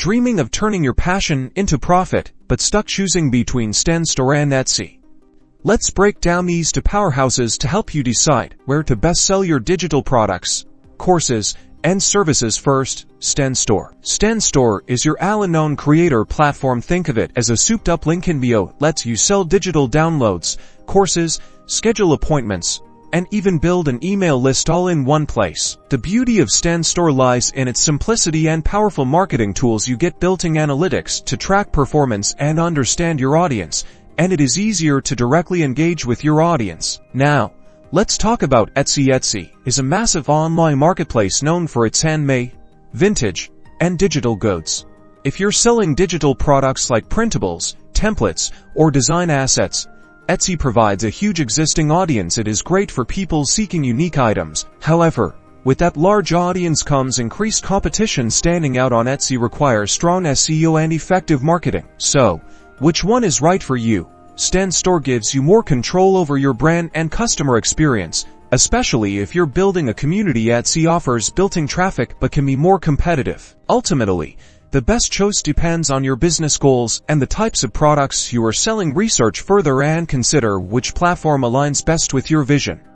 Dreaming of turning your passion into profit, but stuck choosing between StanStore and Etsy? Let's break down these two powerhouses to help you decide where to best sell your digital products, courses, and services. First, StanStore. StanStore is your all-in-one creator platform. Think of it as a souped-up link in bio. Lets you sell digital downloads, courses, schedule appointments, and even build an email list all in one place. The beauty of StanStore lies in its simplicity and powerful marketing tools. You get built-in analytics to track performance and understand your audience, and it is easier to directly engage with your audience. Now, let's talk about Etsy. Etsy is a massive online marketplace known for its handmade, vintage, and digital goods. If you're selling digital products like printables, templates, or design assets, Etsy provides a huge existing audience. It is great for people seeking unique items. However, with that large audience comes increased competition. Standing out on Etsy requires strong SEO and effective marketing. So, which one is right for you? StanStore gives you more control over your brand and customer experience, especially if you're building a community. Etsy offers built-in traffic but can be more competitive. Ultimately, the best choice depends on your business goals and the types of products you are selling. Research further and consider which platform aligns best with your vision.